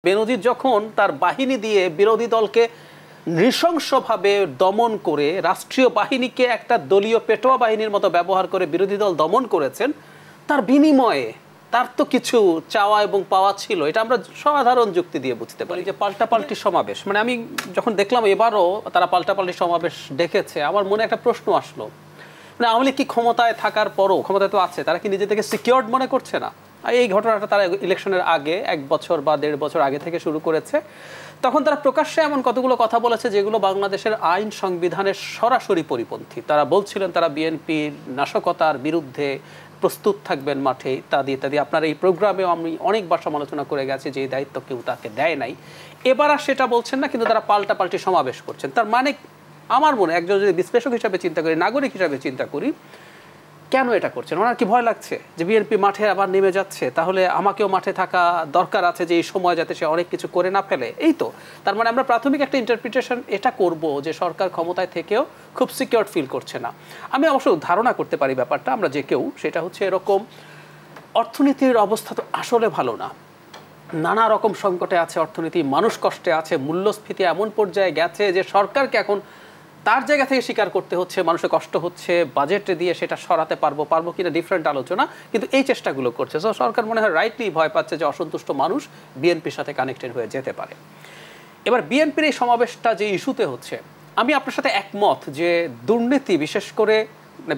বেনজির যখন তার বাহিনী দিয়ে বিরোধী দলকে নৃশংসভাবে দমন করে রাষ্ট্রীয় বাহিনীকে একটা দলীয় পেটোয়া বাহিনীর মতো ব্যবহার করে বিরোধী দল দমন করেছেন, তার বিনিময়ে তার তো কিছু চাওয়া এবং পাওয়া ছিল। এটা আমরা সাধারণ যুক্তি দিয়ে বুঝতে পারি। যে পাল্টাপাল্টি সমাবেশ, মানে আমি যখন দেখলাম এবারও তারা পাল্টাপাল্টি সমাবেশ ডেকেছে, আমার মনে একটা প্রশ্ন আসলো, মানে আওয়ামী লীগ কি ক্ষমতায় থাকার পরও, ক্ষমতায় তো আছে, তারা কি নিজেদেরকে সিকিউরড মনে করছে না? এই ঘটনাটা তারা ইলেকশনের আগে 1 বছর বা 1.5 বছর আগে থেকে শুরু করেছে। তখন তারা প্রকাশ্যে এমন কতগুলো কথা বলেছে যেগুলো বাংলাদেশের আইন সংবিধানের সরাসরি পরিপন্থী। তারা বলছিলেন তারা বিএনপির নাশকতার বিরুদ্ধে প্রস্তুত থাকবেন মাঠে, ইত্যাদি ইত্যাদি। আপনার এই প্রোগ্রামেও আমি অনেকবার সমালোচনা করে গেছি যে এই দায়িত্ব কেউ তাকে দেয় নাই। এবার আর সেটা বলছেন না, কিন্তু তারা পাল্টাপাল্টি সমাবেশ করছেন। তার মানে আমার মনে, একজন যদি বিশ্লেষক হিসাবে চিন্তা করি, নাগরিক হিসাবে চিন্তা করি, কেন এটা করছেন? ওনার কি ভয় লাগছে যে বিএনপি মাঠে আবার নেমে যাচ্ছে, তাহলে আমাকেও মাঠে থাকা দরকার আছে যে এই সময় যাতে সে অনেক কিছু করে না ফেলে? এই তো। তার মানে আমরা প্রাথমিক একটা ইন্টারপ্রিটেশন এটা করব যে সরকার ক্ষমতায় থেকেও খুব সিকিউর ফিল করছে না। আমি অবশ্য ধারণা করতে পারি ব্যাপারটা, আমরা যে কেউ, সেটা হচ্ছে এরকম, অর্থনীতির অবস্থা তো আসলে ভালো না, নানা রকম সংকটে আছে অর্থনীতি, মানুষ কষ্টে আছে, মূল্যস্ফীতি এমন পর্যায়ে গেছে যে সরকারকে এখন তার জায়গা থেকে স্বীকার করতে হচ্ছে মানুষের কষ্ট হচ্ছে, বাজেটে দিয়ে সেটা সরাতে পারবো কিনা ডিফারেন্ট আলোচনা, কিন্তু এই চেষ্টাগুলো করছে। সো সরকার মনে হয় রাইটলি ভয় পাচ্ছে যে অসন্তুষ্ট মানুষ বিএনপির সাথে কানেক্টেড হয়ে যেতে পারে। এবার বিএনপির এই সমাবেশটা যে ইস্যুতে হচ্ছে, আমি আপনার সাথে একমত যে দুর্নীতি, বিশেষ করে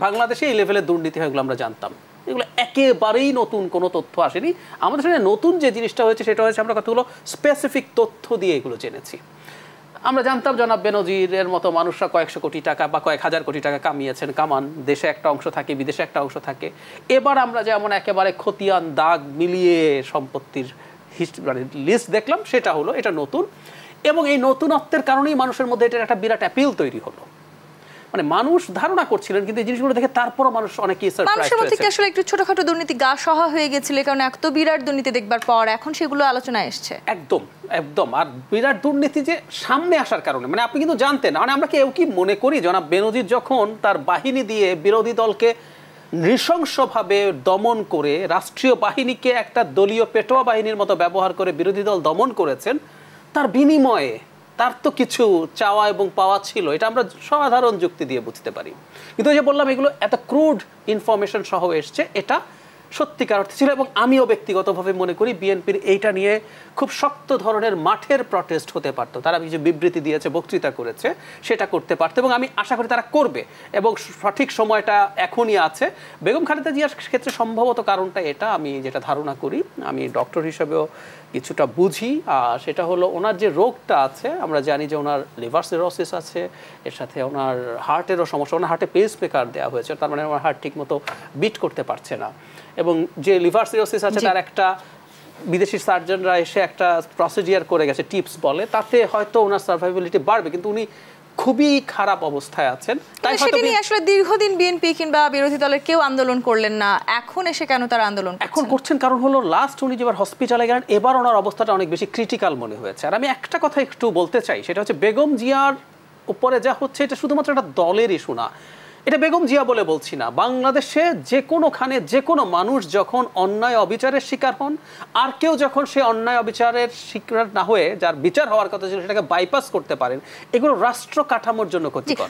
বাংলাদেশে এই লেভেলের দুর্নীতি হয় এগুলো আমরা জানতাম, এগুলো একেবারেই নতুন কোনো তথ্য আসেনি আমাদের সাথে। নতুন যে জিনিসটা হয়েছে সেটা হচ্ছে আমরা কতগুলো স্পেসিফিক তথ্য দিয়ে এগুলো জেনেছি। আমরা জানতাম জনাব বেনজিরের মতো মানুষরা কয়েকশো কোটি টাকা বা কয়েক হাজার কোটি টাকা কামান, দেশে একটা অংশ থাকে, বিদেশে একটা অংশ থাকে। এবার আমরা যেমন একেবারে খতিয়ান দাগ মিলিয়ে সম্পত্তির মানে লিস্ট দেখলাম, সেটা হলো, এটা নতুন, এবং এই নতুনত্বের কারণেই মানুষের মধ্যে এটার একটা বিরাট অ্যাপিল তৈরি হলো। মানে মানুষ ধারণা করছিলেন, কিন্তু এই জিনিসগুলো দেখে তারপরও মানুষ অনেকেই সারপ্রাইজ হয়েছে। আসলে একটু ছোটখাটো দুর্নীতি গা সহা হয়ে গেছিল, কারণ এত বিরাট দুর্নীতি দেখবার পর এখন সেগুলো আলোচনায় এসছে। একদম একদম। আর বিরাট দুর্নীতি যে সামনে আসার কারণে, মানে আপনি কিন্তু জানতেন, মানে আমরা কেউ কি মনে করি জনাব বেনজির যখন তার বাহিনী দিয়ে বিরোধী দলকে নৃশংসভাবে দমন করে রাষ্ট্রীয় বাহিনীকে একটা দলীয় পেটোয়া বাহিনীর মতো ব্যবহার করে বিরোধী দল দমন করেছেন, তার বিনিময়ে তার তো কিছু চাওয়া এবং পাওয়া ছিল। এটা আমরা সাধারণ যুক্তি দিয়ে বুঝতে পারি। কিন্তু ওই যে বললাম, এগুলো এত ক্রুড ইনফরমেশন সহ এসছে, এটা সত্যিকার অর্থে ছিল। এবং আমিও ব্যক্তিগতভাবে মনে করি বিএনপির এইটা নিয়ে খুব শক্ত ধরনের মাঠের প্রটেস্ট হতে পারতো। তারা কিছু বিবৃতি দিয়েছে, বক্তৃতা করেছে, সেটা করতে পারতো, এবং আমি আশা করি তারা করবে, এবং সঠিক সময়টা এখনই আছে। বেগম খালেদা জিয়ার ক্ষেত্রে সম্ভবত কারণটা এটা, আমি যেটা ধারণা করি, আমি ডক্টর হিসেবেও কিছুটা বুঝি, সেটা হলো ওনার যে রোগটা আছে, আমরা জানি যে ওনার লিভার সিরোসিস আছে, এর সাথে ওনার হার্টেরও সমস্যা, ওনার হার্টে পেস মেকার দেওয়া হয়েছে, তার মানে ওনার হার্ট ঠিক মতো বিট করতে পারছে না। এবং যে লিভার সিরোসিস আছে তার একটা বিদেশি সার্জনরা এসে একটা প্রসিডিয়ার করে গেছে, টিপস বলে, তাতে হয়তো ওনার সার্ভাইভেবিলিটি বাড়বে, কিন্তু উনি খুবই খারাপ অবস্থায় আছেন। তাই সেটা নিয়ে আসলে দীর্ঘদিন বিএনপি কিংবা বিরোধী দলের কেউ আন্দোলন করলেন না, এখন এসে কেন তারা আন্দোলন এখন করছেন? কারণ হলো লাস্ট উনি যেবার হসপিটালে গেলেন, এবার ওনার অবস্থাটা অনেক বেশি ক্রিটিক্যাল মনে হয়েছে। আর আমি একটা কথা একটু বলতে চাই, সেটা হচ্ছে বেগম জিয়ার উপরে যা হচ্ছে এটা শুধুমাত্র একটা দলের ইস্যু না। এটা বেগম জিয়া বলে বলছি না, বাংলাদেশে যে কোনোখানে যে কোনো মানুষ যখন অন্যায় অবিচারের শিকার হন, আর কেউ যখন সে অন্যায় অবিচারের শিকার না হয়ে যার বিচার হওয়ার কথা ছিল সেটাকে বাইপাস করতে পারেন, এগুলো রাষ্ট্র কাঠামোর জন্য ক্ষতিকর।